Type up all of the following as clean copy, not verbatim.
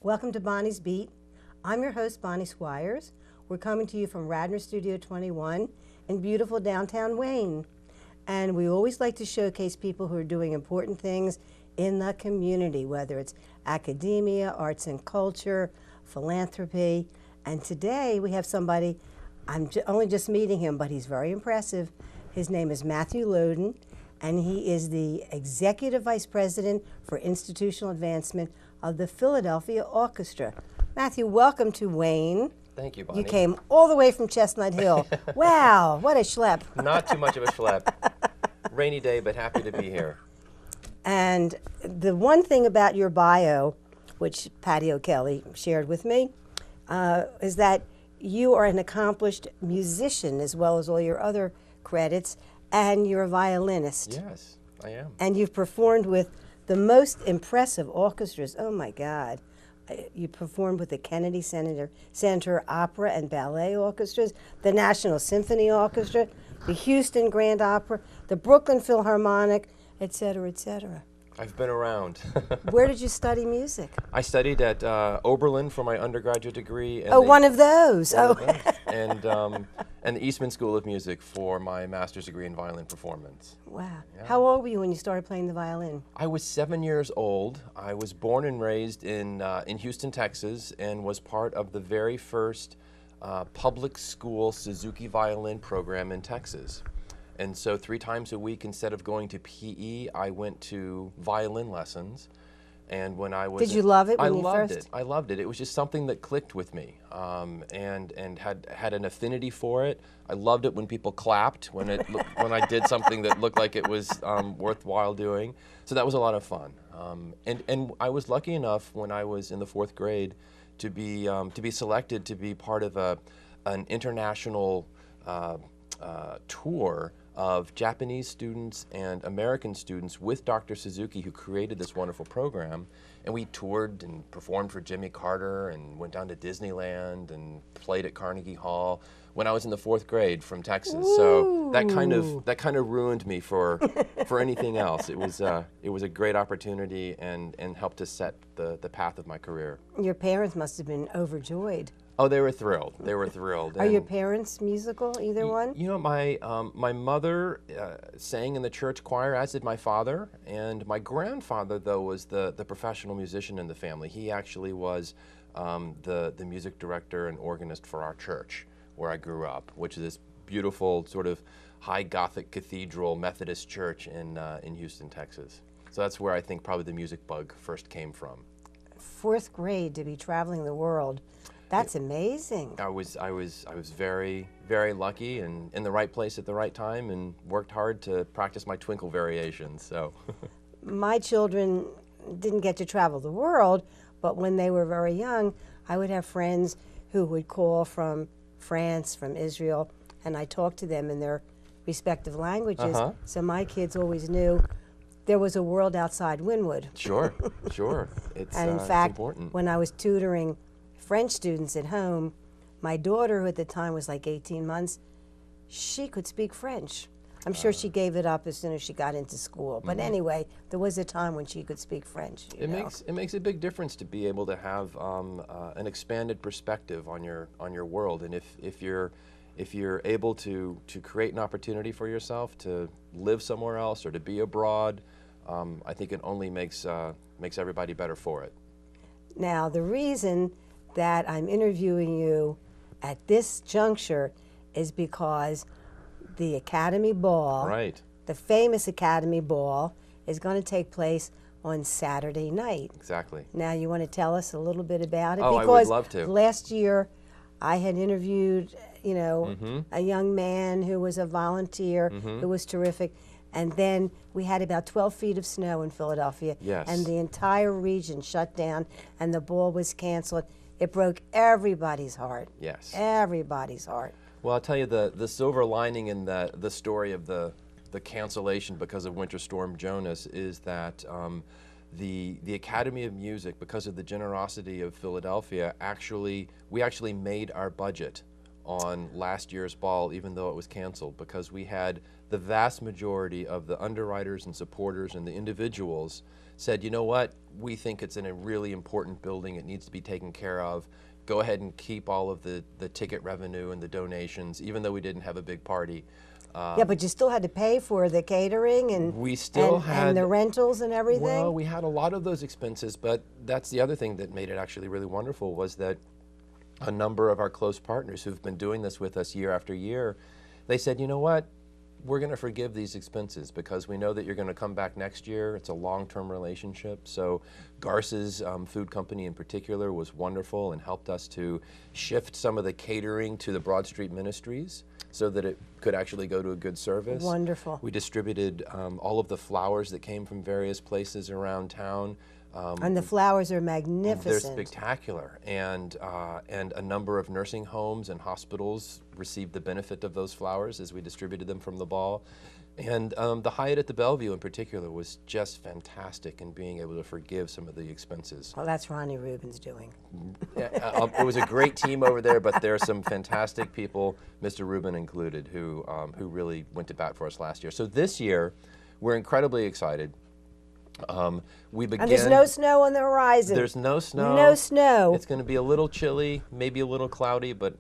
Welcome to Bonnie's Beat. I'm your host, Bonnie Squires. We're coming to you from Radnor Studio 21 in beautiful downtown Wayne. And we always like to showcase people who are doing important things in the community, whether it's academia, arts and culture, philanthropy. And today we have somebody, I'm only just meeting him, but he's very impressive. His name is Matthew Loden, and he is the Executive Vice President for Institutional Advancement of the Philadelphia Orchestra. Matthew, welcome to Wayne. Thank you, Bonnie. You came all the way from Chestnut Hill. Wow, what a schlep. Not too much of a schlep. Rainy day, but happy to be here. And the one thing about your bio, which Patty O'Kelly shared with me, is that you are an accomplished musician as well as all your other credits, and you're a violinist. Yes, I am. And you've performed with the most impressive orchestras. Oh my God. You performed with the Kennedy Center Opera and Ballet Orchestras, the National Symphony Orchestra, the Houston Grand Opera, the Brooklyn Philharmonic, et cetera, et cetera. I've been around. Where did you study music? I studied at Oberlin for my undergraduate degree. And One of those. And the Eastman School of Music for my master's degree in violin performance. Wow. Yeah. How old were you when you started playing the violin? I was 7 years old. I was born and raised in Houston, Texas, and was part of the very first public school Suzuki violin program in Texas. And so 3 times a week, instead of going to PE, I went to violin lessons. And when I was— Did you love it when you loved first? it. I loved it. It was just something that clicked with me, and had an affinity for it. I loved it when people clapped when when I did something that looked like it was worthwhile doing. So that was a lot of fun. And I was lucky enough when I was in the 4th grade to be selected to be part of an international tour of Japanese students and American students with Dr. Suzuki, who created this wonderful program. And we toured and performed for Jimmy Carter and went down to Disneyland and played at Carnegie Hall when I was in the 4th grade from Texas. Ooh. So that kind of ruined me for anything else. It was a great opportunity and helped to set the path of my career. Your parents must have been overjoyed. Oh, they were thrilled. They were thrilled. Are your parents musical, either one? You know, my mother sang in the church choir, as did my father, and my grandfather, though, was the professional musician in the family. He actually was the music director and organist for our church, where I grew up, which is this beautiful sort of high Gothic cathedral Methodist church in Houston, Texas. So that's where I think probably the music bug first came from. 4th grade to be traveling the world. That's amazing. I was very, very lucky and in the right place at the right time, and worked hard to practice my twinkle variations. So, my children didn't get to travel the world, but when they were very young, I would have friends who would call from France, from Israel, and I talked to them in their respective languages. So my kids always knew there was a world outside Wynwood. Sure, sure. And in it's fact, important. when I was tutoring French students at home, my daughter, who at the time was like 18 months, she could speak French. I'm sure she gave it up as soon as she got into school. But anyway, there was a time when she could speak French. It makes a big difference to be able to have an expanded perspective on your world, and if you're able to create an opportunity for yourself to live somewhere else or to be abroad, I think it only makes everybody better for it. Now, the reason that I'm interviewing you at this juncture is because the Academy Ball, Right. the famous Academy Ball, is going to take place on Saturday night. Exactly. Now, you want to tell us a little bit about it? Oh, because I would love to. Last year, I had interviewed, a young man who was a volunteer, who was terrific. And then we had about 12 feet of snow in Philadelphia. Yes. And the entire region shut down, and the ball was canceled. It broke everybody's heart. Yes. Everybody's heart. Well, I'll tell you the silver lining in the story of the cancellation because of Winter Storm Jonas is that the Academy of Music, because of the generosity of Philadelphia, we actually made our budget on last year's ball, even though it was canceled, because we had the vast majority of the underwriters and supporters and the individuals said, you know what, we think it's in a really important building, it needs to be taken care of. Go ahead and keep all of the ticket revenue and the donations, even though we didn't have a big party. Yeah, but you still had to pay for the catering and We still had and the rentals and everything. Well, we had a lot of those expenses, but that's the other thing that made it actually really wonderful was that a number of our close partners who've been doing this with us year after year, they said, you know what, we're going to forgive these expenses because we know that you're going to come back next year. It's a long-term relationship. So Garce's food company in particular was wonderful and helped us to shift some of the catering to the Broad Street Ministries so that it could actually go to a good service. Wonderful. We distributed all of the flowers that came from various places around town. And the flowers are magnificent. They're spectacular, and a number of nursing homes and hospitals received the benefit of those flowers as we distributed them from the ball. And the Hyatt at the Bellevue in particular was just fantastic in being able to forgive some of the expenses. Well, that's Ronnie Rubin's doing. It was a great team over there, but there are some fantastic people, Mr. Rubin included, who really went to bat for us last year. So this year, we're incredibly excited. We began. And there's no snow on the horizon. There's no snow. No snow. It's going to be a little chilly, maybe a little cloudy, but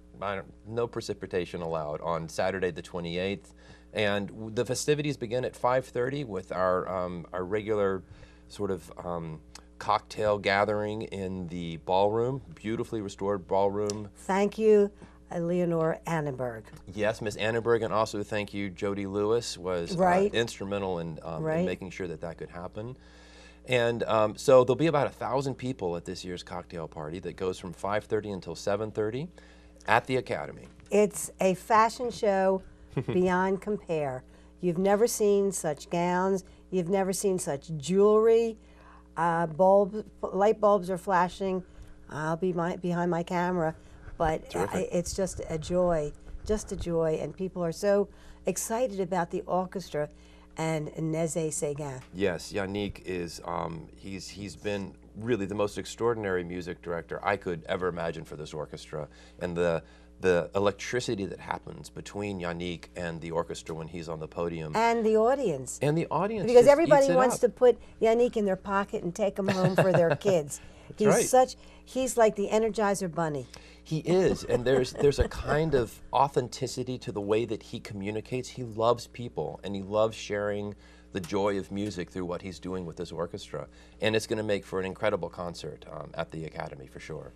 no precipitation allowed on Saturday the 28th. And the festivities begin at 5:30 with our regular sort of cocktail gathering in the ballroom, beautifully restored ballroom. Thank you, Leonore Annenberg. Yes, Ms. Annenberg, and also thank you, Jody Lewis was instrumental in making sure that could happen. And so there'll be about 1,000 people at this year's cocktail party that goes from 5:30 until 7:30 at the Academy. It's a fashion show beyond compare. You've never seen such gowns. You've never seen such jewelry. Light bulbs are flashing. I'll be behind my camera. But it's just a joy, and people are so excited about the orchestra and Nézet Séguin. Yes, Yannick is, he's been really the most extraordinary music director I could ever imagine for this orchestra. And the electricity that happens between Yannick and the orchestra when he's on the podium. And the audience. And the audience. Because just everybody eats it wants up. to put Yannick in their pocket and take him home for their kids. He's like the Energizer Bunny. He is, and there's a kind of authenticity to the way that he communicates. He loves people, and he loves sharing the joy of music through what he's doing with this orchestra. And it's going to make for an incredible concert at the Academy, for sure.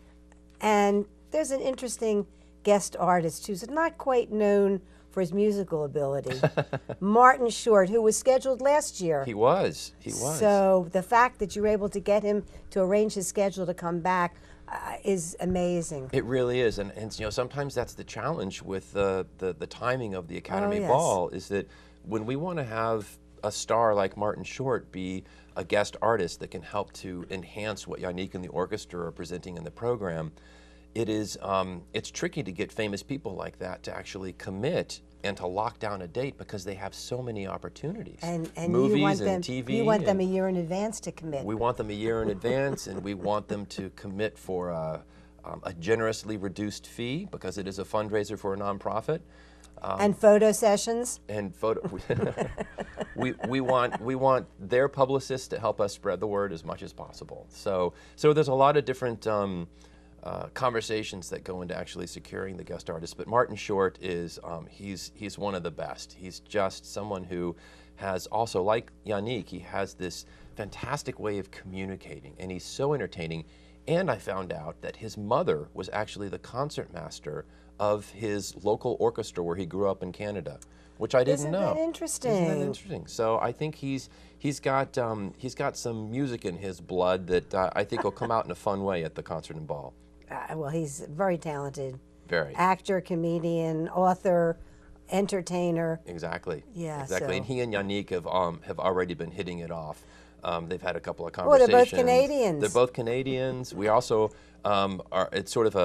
And there's an interesting guest artist who's not quite known for his musical ability, Martin Short, who was scheduled last year. He was. So the fact that you were able to get him to arrange his schedule to come back is amazing. It really is, and you know, sometimes that's the challenge with the timing of the Academy Ball, is that when we want to have a star like Martin Short be a guest artist that can help to enhance what Yannick and the orchestra are presenting in the program, it's tricky to get famous people like that to actually commit and to lock down a date because they have so many opportunities. And movies and TV. You want them a year in advance to commit. We want them a year in advance, and we want them to commit for a generously reduced fee because it is a fundraiser for a nonprofit. And photo sessions. And we want their publicists to help us spread the word as much as possible. So there's a lot of different conversations that go into actually securing the guest artist. But Martin Short is he's one of the best. He's just someone who has also, like Yannick, he has this fantastic way of communicating, and he's so entertaining. And I found out that his mother was actually the concertmaster of his local orchestra where he grew up in Canada, which I didn't know. Isn't that interesting? Isn't that interesting? So I think he's got some music in his blood that I think will come out in a fun way at the concert and ball. Well, he's very talented. Very. Actor, comedian, author, entertainer. Exactly. Yeah. Exactly. So. And he and Yannick have already been hitting it off. They've had a couple of Well, conversations. they're both Canadians. They're both Canadians. We also it's sort of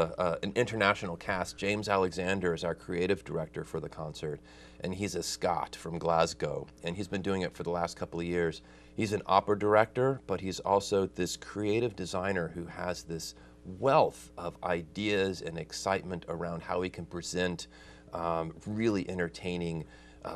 an international cast. James Alexander is our creative director for the concert, and he's a Scot from Glasgow, and he's been doing it for the last couple of years. He's an opera director, but he's also this creative designer who has this wealth of ideas and excitement around how he can present really entertaining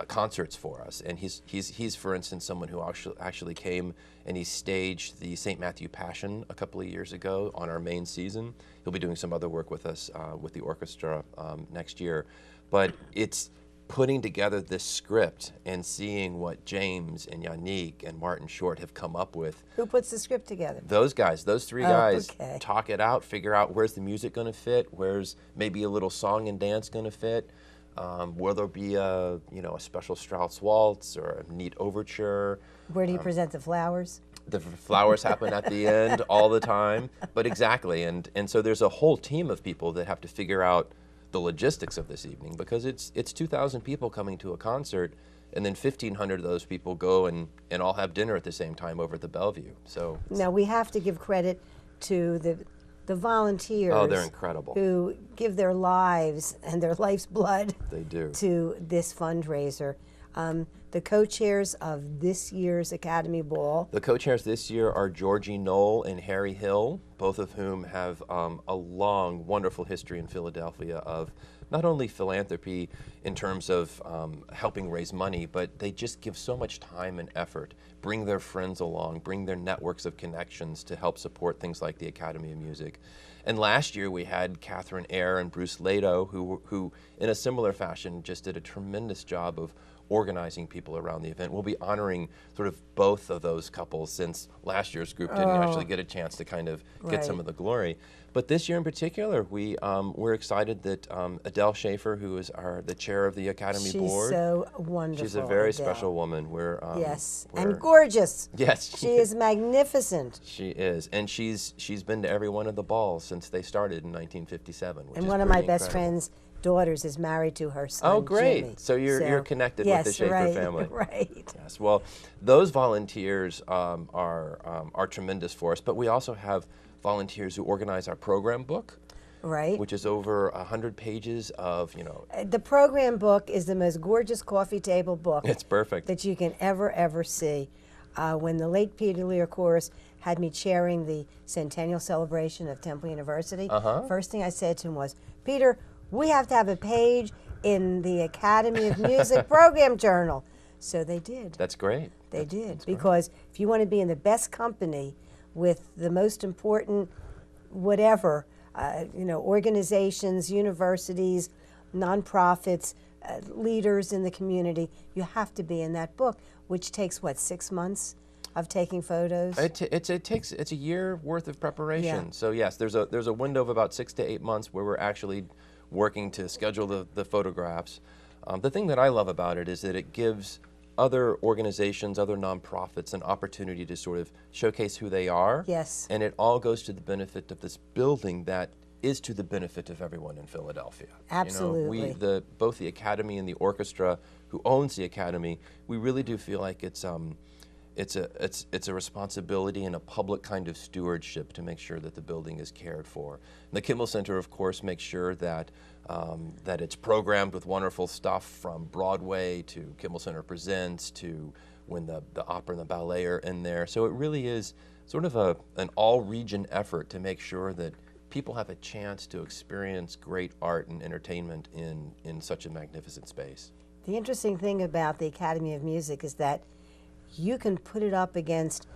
concerts for us. And he's for instance someone who actually came and he staged the St. Matthew Passion a couple of years ago on our main season. He'll be doing some other work with us with the orchestra next year. But it's putting together this script and seeing what James and Yannick and Martin Short have come up with. Who puts the script together? Those guys, those three guys, okay. talk it out, figure out where's the music going to fit, where's maybe a little song and dance going to fit, will there be a special Strauss waltz or a neat overture. Where do you present the flowers? The flowers happen at the end all the time, but exactly, and so there's a whole team of people that have to figure out the logistics of this evening, because it's 2,000 people coming to a concert, and then 1,500 of those people go and all have dinner at the same time over at the Bellevue. So now we have to give credit to the volunteers. Oh, they're incredible. Who give their lives and their life's blood. They do. To this fundraiser. The co-chairs of this year's Academy Ball. The co-chairs this year are Georgie Knoll and Harry Hill, both of whom have a long, wonderful history in Philadelphia of not only philanthropy in terms of helping raise money, but they just give so much time and effort, bring their friends along, bring their networks of connections to help support things like the Academy of Music. And last year we had Catherine Eyre and Bruce Lado, who in a similar fashion just did a tremendous job of organizing people around the event. We'll be honoring sort of both of those couples, since last year's group didn't actually get a chance to kind of get some of the glory. But this year in particular, we're excited that Adele Schaefer, who is the chair of the Academy Board. She's so wonderful. She's a very Adele. special woman. Yes, and gorgeous. Yes. She is magnificent. She is, and she's been to every one of the balls since they started in 1957. And one of my best friends' daughters is married to her son. Oh, great! Jimmy. So you're connected with the Schaefer family. Right. Yes. Well, those volunteers are tremendous for us, but we also have volunteers who organize our program book. Right. Which is over 100 pages of, The program book is the most gorgeous coffee table book. It's perfect. That you can ever see. When the late Peter Lear Chorus had me chairing the centennial celebration of Temple University, first thing I said to him was, Peter, we have to have a page in the Academy of Music program journal. So they did. That's great. They did. Because if you want to be in the best company with the most important whatever, organizations, universities, nonprofits, leaders in the community, you have to be in that book, which takes, 6 months of taking photos? It's a year worth of preparation. Yeah. So yes, there's a window of about 6 to 8 months where we're actually working to schedule the photographs. The thing that I love about it is that it gives other organizations, other nonprofits, an opportunity to sort of showcase who they are. Yes. And it all goes to the benefit of this building that is to the benefit of everyone in Philadelphia. Absolutely. Both the Academy and the orchestra, who owns the Academy, we really do feel like it's a responsibility and a public kind of stewardship to make sure that the building is cared for. And the Kimmel Center, of course, makes sure that it's programmed with wonderful stuff, from Broadway to Kimmel Center Presents to when the opera and the ballet are in there. So it really is sort of an all-region effort to make sure that people have a chance to experience great art and entertainment in such a magnificent space. The interesting thing about the Academy of Music is that you can put it up against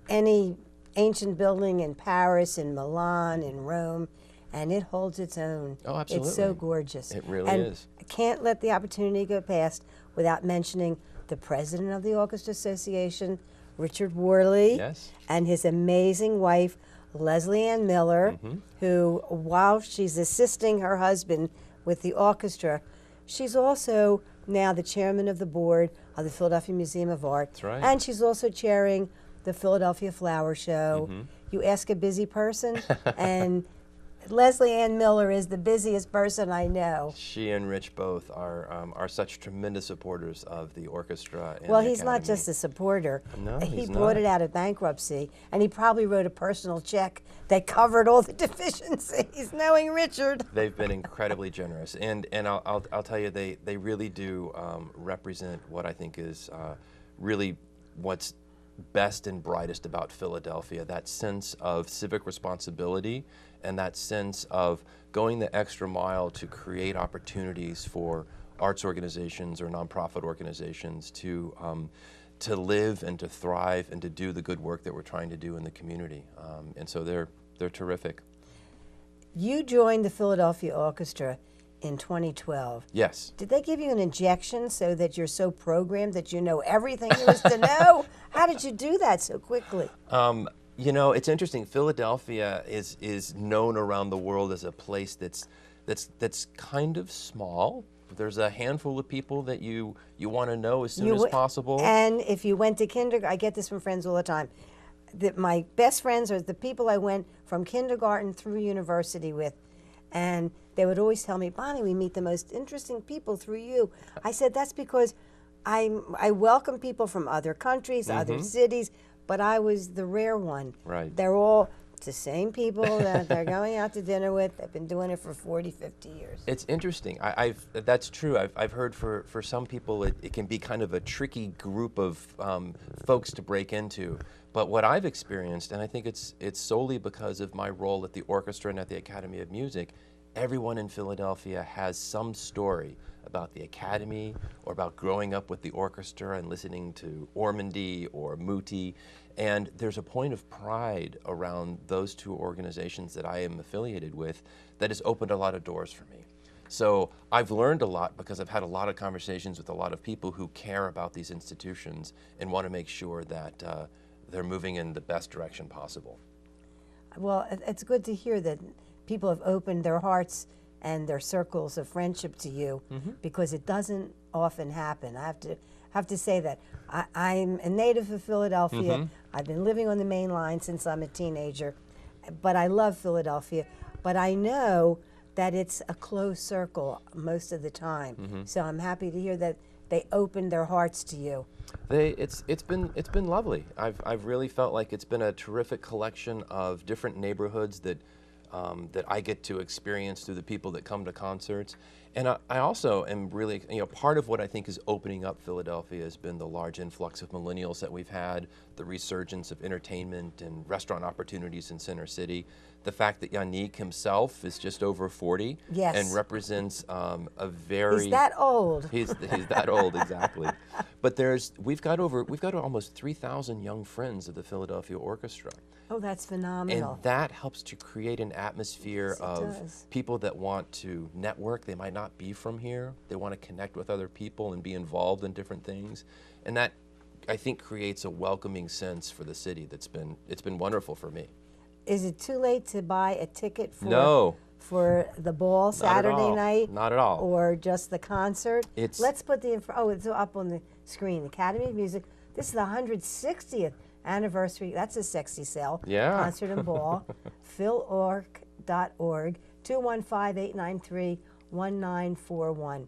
any ancient building in Paris, in Milan, in Rome, and it holds its own. Oh, absolutely. It's so gorgeous. It really and is. I can't let the opportunity go past without mentioning the president of the Orchestra Association, Richard Worley, Yes. and his amazing wife, Leslie Ann Miller, who, while she's assisting her husband with the orchestra, she's also now the chairman of the board of the Philadelphia Museum of Art. That's right. And she's also chairing the Philadelphia Flower Show. You ask a busy person, and Leslie Ann Miller is the busiest person I know. She and Rich both are such tremendous supporters of the orchestra. And Well, the he's not Academy. just a supporter. No, he he's brought not. it out of bankruptcy, and he probably wrote a personal check that covered all the deficiencies, knowing Richard. They've been incredibly generous, and I'll tell you, they really do represent what I think is really what's best and brightest about Philadelphia, that sense of civic responsibility and that sense of going the extra mile to create opportunities for arts organizations or nonprofit organizations to live and to thrive and to do the good work that we're trying to do in the community. And so they're terrific. You joined the Philadelphia Orchestra in 2012. Yes. Did they give you an injection so that you're so programmed that you know everything there is to know? How did you do that so quickly? You know, it's interesting. Philadelphia is known around the world as a place that's kind of small. There's a handful of people that you want to know as soon as possible. And if you went to kindergarten, I get this from friends all the time. That my best friends are the people I went from kindergarten through university with, and they would always tell me, Bonnie, we meet the most interesting people through you. I said, that's because I welcome people from other countries, other cities, but I was the rare one. Right. They're all the same people that they're going out to dinner with. They've been doing it for 40, 50 years. It's interesting. That's true. I've heard for some people it can be kind of a tricky group of folks to break into. But what I've experienced, and I think it's solely because of my role at the orchestra and at the Academy of Music, everyone in Philadelphia has some story about the Academy or about growing up with the orchestra and listening to Ormandy or Muti. And there's a point of pride around those two organizations that I am affiliated with that has opened a lot of doors for me. So I've learned a lot because I've had a lot of conversations with a lot of people who care about these institutions and want to make sure that they're moving in the best direction possible. Well, it's good to hear that people have opened their hearts and their circles of friendship to you, because it doesn't often happen. I have to say that I'm a native of Philadelphia. I've been living on the main line since I'm a teenager, but I love Philadelphia. But I know that it's a closed circle most of the time. So I'm happy to hear that they opened their hearts to you. It's been lovely. I've really felt like it's been a terrific collection of different neighborhoods that I get to experience through the people that come to concerts. And I also am really, part of what I think is opening up Philadelphia has been the large influx of millennials that we've had, the resurgence of entertainment and restaurant opportunities in Center City, the fact that Yannick himself is just over 40 and represents a very... He's that old. He's that old, exactly. But we've got almost 3,000 young friends of the Philadelphia Orchestra. Oh, that's phenomenal. And that helps to create an atmosphere of people that want to network. They might not be from here. They want to connect with other people and be involved in different things. And that, I think, creates a welcoming sense for the city it's been wonderful for me. Is it too late to buy a ticket for for the ball Saturday night? Not at all. Or just the concert? Let's put the info. Oh, it's up on the screen. Academy of Music. This is the 160th anniversary. That's a sexy sell. Yeah. Concert and ball. philorg.org. 215-893-1941.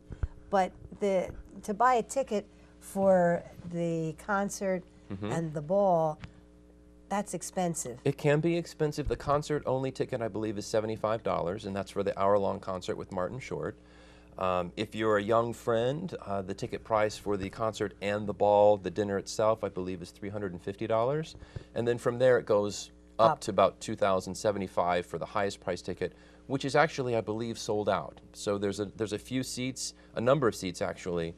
But to buy a ticket for the concert and the ball, that's expensive. It can be expensive. The concert-only ticket, I believe, is $75, and that's for the hour-long concert with Martin Short. If you're a young friend, the ticket price for the concert and the ball, the dinner itself, I believe, is $350. And then from there, it goes up to about $2,075 for the highest price ticket, which is actually, I believe, sold out. So there's a few seats, a number of seats actually,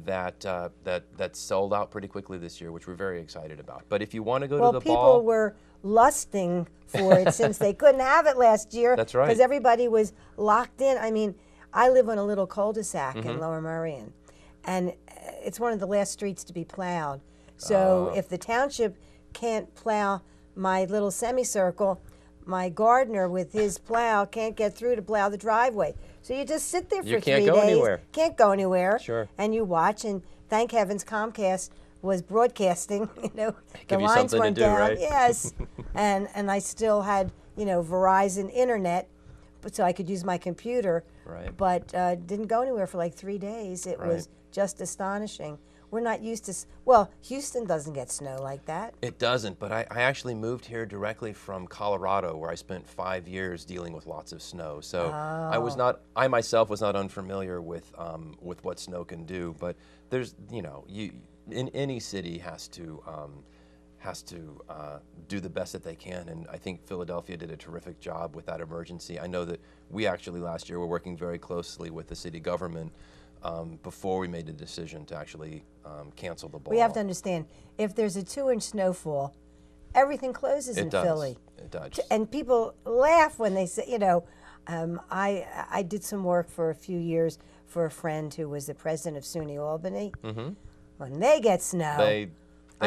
that sold out pretty quickly this year, which we're very excited about. But if you want to go to the ball... Well, people were lusting for it since they couldn't have it last year. That's right. Because everybody was locked in. I mean, I live on a little cul-de-sac in Lower Merion, and it's one of the last streets to be plowed. So if the township can't plow my little semicircle, my gardener with his plow can't get through to plow the driveway. So you just sit there for 3 days. You can't go anywhere. Can't go anywhere. Sure. And you watch, and thank heavens Comcast was broadcasting, the Give you lines something weren't to do, down. right? Yes. and I still had, Verizon internet, so I could use my computer. Right. But didn't go anywhere for like 3 days. It was just astonishing. We're not used to, well, Houston doesn't get snow like that. It doesn't, but I actually moved here directly from Colorado, where I spent 5 years dealing with lots of snow. So I myself was not unfamiliar with what snow can do. But there's, in any city has to do the best that they can, and I think Philadelphia did a terrific job with that emergency. I know that we actually last year were working very closely with the city government before we made the decision to actually cancel the ball. We have to understand, if there's a 2-inch snowfall, everything closes in Philly. It does. And people laugh when they say, you know, I did some work for a few years for a friend who was the president of SUNY Albany. Mm-hmm. When they get snow, they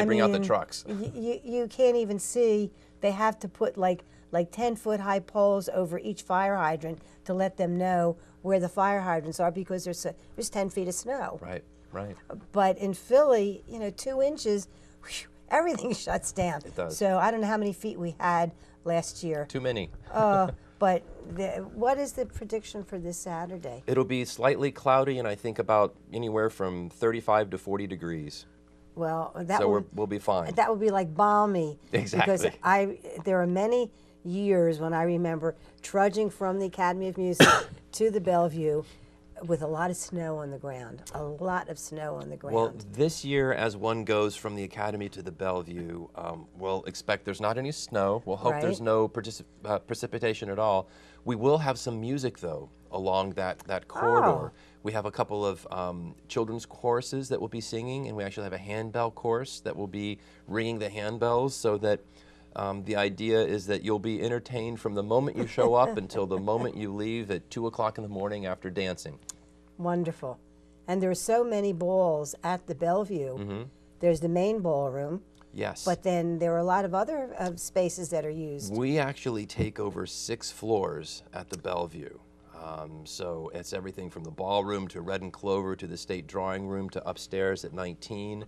bring out the trucks. You can't even see. They have to put like 10-foot high poles over each fire hydrant to let them know where the fire hydrants are, because there's 10 feet of snow. Right, right. But in Philly, you know, 2 inches, whew, everything shuts down. It does. So I don't know how many feet we had last year. Too many. But what is the prediction for this Saturday? It'll be slightly cloudy, and I think about anywhere from 35 to 40 degrees. Well, we'll be fine. That would be like balmy. Exactly. Because there are many years when I remember trudging from the Academy of Music to the Bellevue with a lot of snow on the ground. A lot of snow on the ground. Well, this year, as one goes from the Academy to the Bellevue, we'll expect there's not any snow. We'll hope there's no precipitation at all. We will have some music, though, along that corridor. We have a couple of children's choruses that will be singing, and we actually have a handbell chorus that will be ringing the handbells, so that the idea is that you'll be entertained from the moment you show up until the moment you leave at 2 o'clock in the morning after dancing. Wonderful. And there are so many balls at the Bellevue. Mm-hmm. There's the main ballroom. Yes. But then there are a lot of other spaces that are used. We actually take over 6 floors at the Bellevue. So it's everything from the ballroom to Red and Clover to the State Drawing Room to upstairs at 19.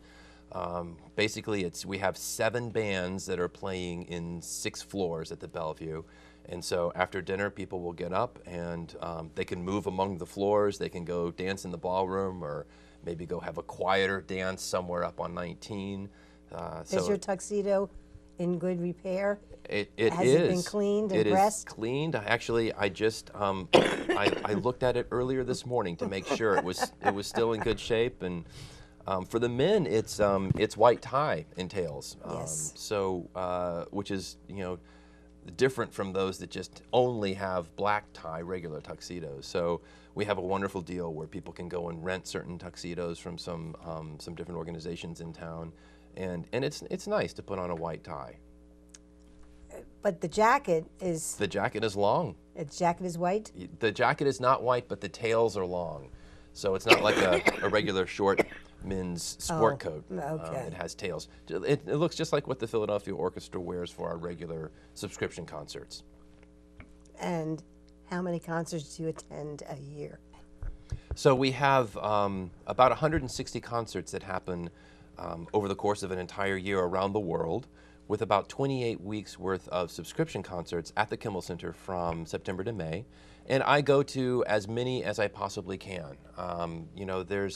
Basically, we have 7 bands that are playing in 6 floors at the Bellevue. And so after dinner, people will get up and they can move among the floors. They can go dance in the ballroom, or maybe go have a quieter dance somewhere up on 19. Is your tuxedo in good repair? Has it been cleaned and pressed? It is cleaned. I just I looked at it earlier this morning to make sure it was still in good shape. And for the men, it's white tie entails. Yes. So which is, you know, different from those that just only have black tie regular tuxedos. So we have a wonderful deal where people can go and rent certain tuxedos from some different organizations in town, and it's nice to put on a white tie. But the jacket is... The jacket is long. The jacket is white? The jacket is not white, but the tails are long. So it's not like a regular short men's sport coat. Okay. It has tails. It looks just like what the Philadelphia Orchestra wears for our regular subscription concerts. And how many concerts do you attend a year? So we have about 160 concerts that happen over the course of an entire year around the world, with about 28 weeks worth of subscription concerts at the Kimmel Center from September to May. And I go to as many as I possibly can. You know, there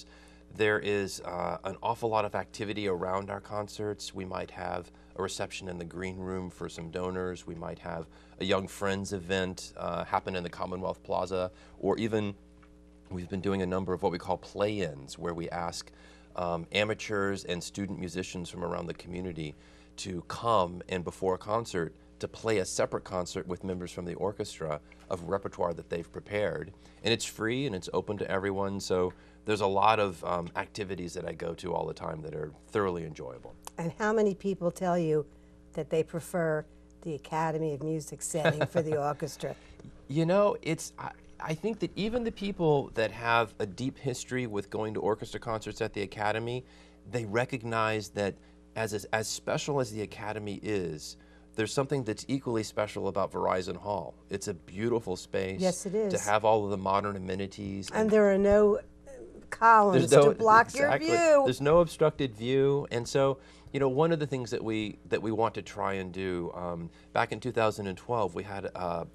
is an awful lot of activity around our concerts. We might have a reception in the green room for some donors. We might have a Young Friends event happen in the Commonwealth Plaza, or even we've been doing a number of what we call play-ins, where we ask amateurs and student musicians from around the community to come and before a concert to play a separate concert with members from the orchestra of repertoire that they've prepared. And it's free and it's open to everyone, so there's a lot of activities that I go to all the time that are thoroughly enjoyable. And how many people tell you that they prefer the Academy of Music setting for the orchestra? You know, I think that even the people that have a deep history with going to orchestra concerts at the Academy, they recognize that as special as the Academy is, there's something that's equally special about Verizon Hall. It's a beautiful space. Yes, it is. To have all of the modern amenities. And there are no columns to block your view. There's no obstructed view. And so, you know, one of the things that we want to try and do, back in 2012, we had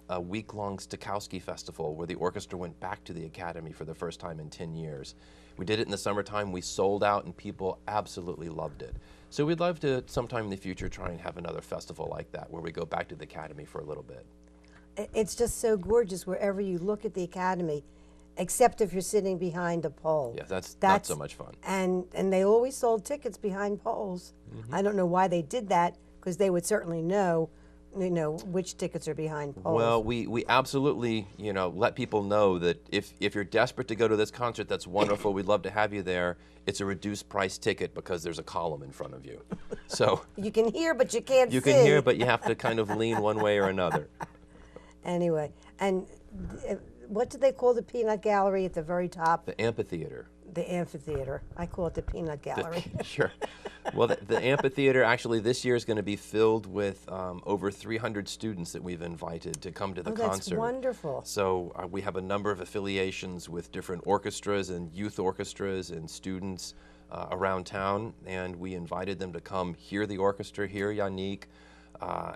a week-long Stokowski Festival where the orchestra went back to the Academy for the first time in 10 years. We did it in the summertime. We sold out, and people absolutely loved it. So we'd love to, sometime in the future, try and have another festival like that where we go back to the Academy for a little bit. It's just so gorgeous wherever you look at the Academy. except if you're sitting behind a pole. Yeah, that's not so much fun. And they always sold tickets behind poles. I don't know why they did that, because they would certainly know, which tickets are behind poles. Well, we absolutely, let people know that if you're desperate to go to this concert, that's wonderful. We'd love to have you there. It's a reduced price ticket because there's a column in front of you. So you can hear, but you can't see. You can hear, but you have to kind of lean one way or another. Anyway, and what do they call the peanut gallery at the very top? The amphitheater. The amphitheater. I call it the peanut gallery. Sure. Well, the amphitheater actually this year is going to be filled with over 300 students that we've invited to come to the concert. That's wonderful. So we have a number of affiliations with different orchestras and youth orchestras and students around town, and we invited them to come hear the orchestra, hear Yannick,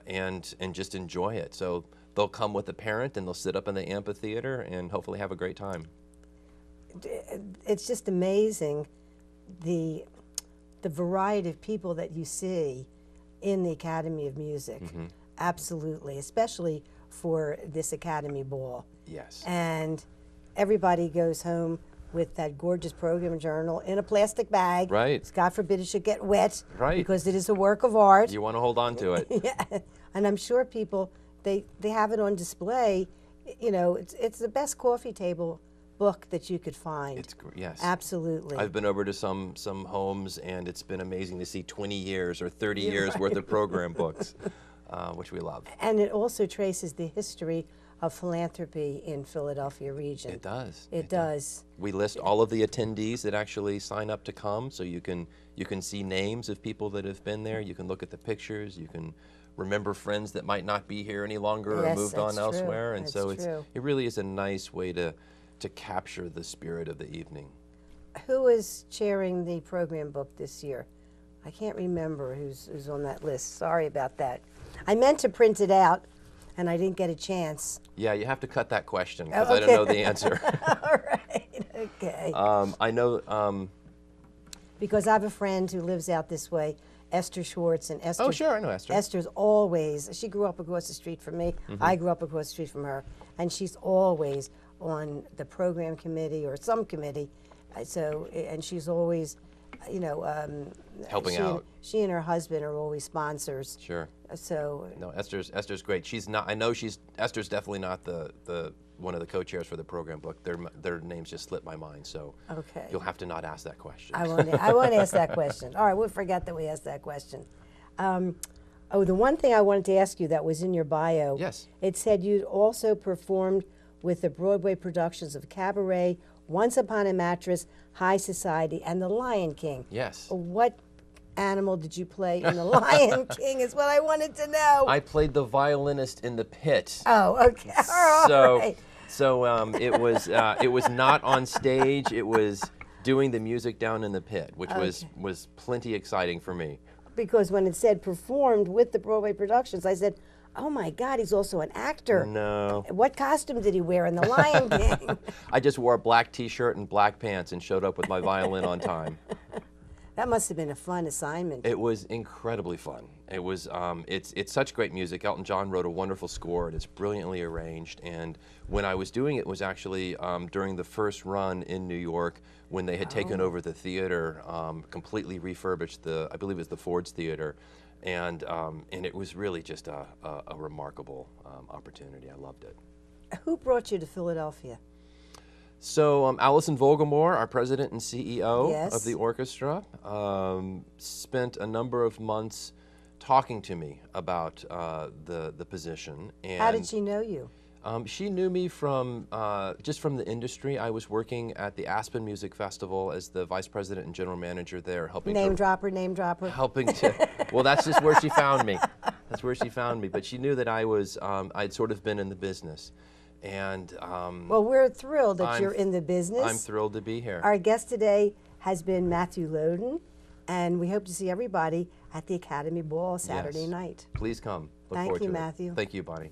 and just enjoy it. So they'll come with a parent and they'll sit up in the amphitheater and hopefully have a great time. It's just amazing the variety of people that you see in the Academy of Music. Absolutely, especially for this Academy Ball. Yes. And everybody goes home with that gorgeous program journal in a plastic bag. Right. God forbid it should get wet. Right. Because it is a work of art. You want to hold on to it. Yeah. And I'm sure people, they have it on display. It's the best coffee table book that you could find. Yes. Absolutely. I've been over to some homes, and it's been amazing to see 20 years or 30 years worth of program books, which we love. And it also traces the history of philanthropy in Philadelphia region. It does. It does. We list all of the attendees that actually sign up to come, so you can see names of people that have been there. You can look at the pictures. You can remember friends that might not be here any longer or moved on elsewhere. And so it really is a nice way to capture the spirit of the evening. Who is chairing the program book this year? I can't remember who's on that list. Sorry about that. I meant to print it out, and I didn't get a chance. Yeah, you have to cut that question because I don't know the answer. All right, okay. I know... because I have a friend who lives out this way, Esther Schwartz, and Esther. Oh, sure, I know Esther. Esther's always, she grew up across the street from me. I grew up across the street from her, and she's always on the program committee or some committee. So, and she's always, helping out. She and her husband are always sponsors. Sure. So. No, Esther's great. She's not. I know Esther's definitely not the one of the co-chairs for the program book. Their names just slipped my mind. So. Okay. You'll have to not ask that question. I won't ask that question. All right, we'll forget that we asked that question. The one thing I wanted to ask you that was in your bio. Yes. It said you'd also performed with the Broadway productions of Cabaret, Once Upon a Mattress, High Society, and The Lion King. Yes. What animal did you play in The Lion King is what I wanted to know. I played the violinist in the pit. Oh, okay. All right. So it was not on stage. It was doing the music down in the pit, which was plenty exciting for me. Because when it said performed with the Broadway productions, I said, oh my God, he's also an actor. No. What costume did he wear in The Lion King? I just wore a black T-shirt and black pants and showed up with my violin on time. That must have been a fun assignment. It was incredibly fun. It was. It's such great music. Elton John wrote a wonderful score, and it's brilliantly arranged. And when I was doing it was actually during the first run in New York when they had taken over the theater, completely refurbished I believe it was the Ford's Theater. And it was really just a remarkable opportunity. I loved it. Who brought you to Philadelphia? So Alison Vogelmore, our president and CEO Yes. of the orchestra, spent a number of months talking to me about the position. And how did she know you? She knew me from just from the industry. I was working at the Aspen Music Festival as the vice president and general manager there, helping name dropper. Helping to. Well, that's just where she found me. That's where she found me. But she knew that I was. I'd sort of been in the business, and. Well, we're thrilled that you're in the business. I'm thrilled to be here. Our guest today has been Matthew Loden, and we hope to see everybody at the Academy Ball Saturday night. Please come. Look Thank forward you, to it. Matthew. Thank you, Bonnie.